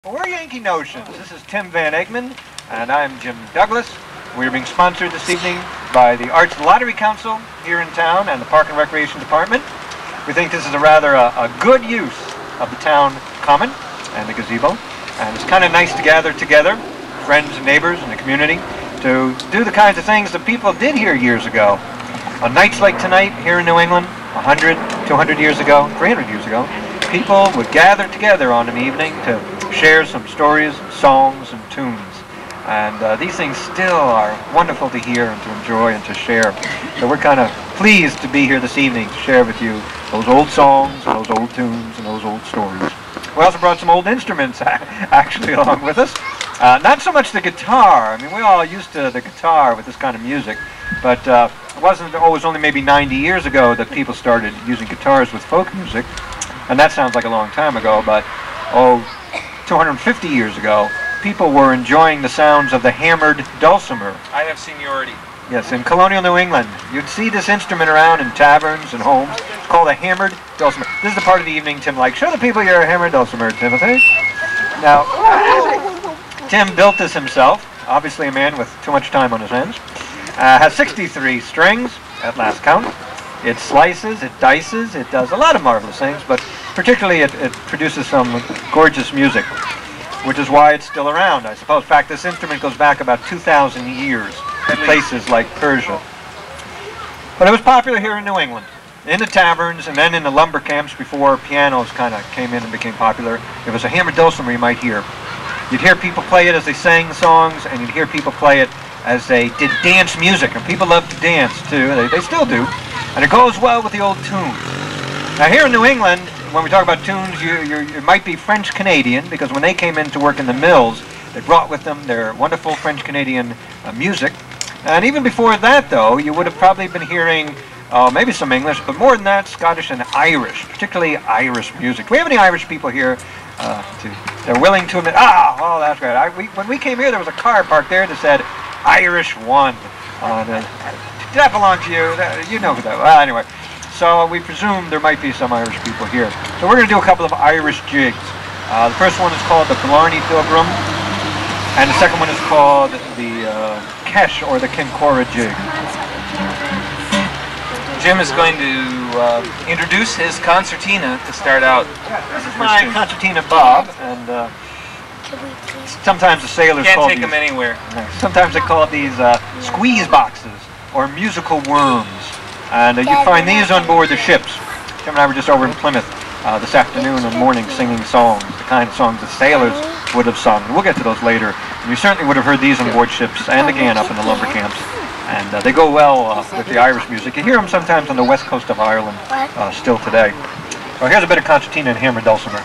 Well, we're Yankee Notions. This is Tim Van Egmond, and I'm Jim Douglas. We're being sponsored this evening by the Arts and Lottery Council here in town and the Park and Recreation Department. We think this is a good use of the town common and the gazebo, and it's kind of nice to gather together, friends and neighbors and the community, to do the kinds of things that people did here years ago. On nights like tonight here in New England, 100, 200 years ago, 300 years ago, people would gather together on an evening to share some stories, songs, and tunes. And these things still are wonderful to hear and to enjoy and to share. So we're kind of pleased to be here this evening to share with you those old songs, and those old tunes, and those old stories. We also brought some old instruments actually along with us. Not so much the guitar. I mean, we're all used to the guitar with this kind of music, but it wasn't always only maybe 90 years ago that people started using guitars with folk music. And that sounds like a long time ago, but 250 years ago, people were enjoying the sounds of the hammered dulcimer. I have seniority. Yes, in colonial New England. You'd see this instrument around in taverns and homes. It's called a hammered dulcimer. This is the part of the evening Tim likes. Show the people your hammered dulcimer, Timothy. Now, Tim built this himself. Obviously a man with too much time on his hands. Has 63 strings at last count. It slices, it dices, it does a lot of marvelous things, but particularly it produces some gorgeous music, which is why it's still around, I suppose. In fact, this instrument goes back about 2,000 years in places like Persia. But it was popular here in New England, in the taverns and then in the lumber camps before pianos kind of came in and became popular. It was a hammered dulcimer you might hear. You'd hear people play it as they sang songs, and you'd hear people play it as they did dance music, and people loved to dance too. They still do. And it goes well with the old tunes. Now here in New England, when we talk about tunes, it might be French-Canadian, because when they came in to work in the mills, they brought with them their wonderful French-Canadian music. And even before that, though, you would have probably been hearing maybe some English, but more than that, Scottish and Irish, particularly Irish music. Do we have any Irish people here? They're willing to admit, oh, that's great. When we came here, there was a car parked there that said, Irish 1. That belongs to you. You know who that was. Well, anyway, so we presume there might be some Irish people here. So we're going to do a couple of Irish jigs. The first one is called the Blarney Pilgrim, and the second one is called the Kesh, or the Kincora jig. Jim is going to introduce his concertina to start out. This is my concertina, Bob, and sometimes the sailors Can't call take these, them anywhere. Sometimes they call these squeeze boxes, or musical worms. And you find these on board the ships. Jim and I were just over in Plymouth this afternoon and morning singing songs, the kind of songs that sailors would have sung. We'll get to those later. And you certainly would have heard these on board ships and again up in the lumber camps. And they go well with the Irish music. You hear them sometimes on the west coast of Ireland still today. So here's a bit of concertina and hammered dulcimer.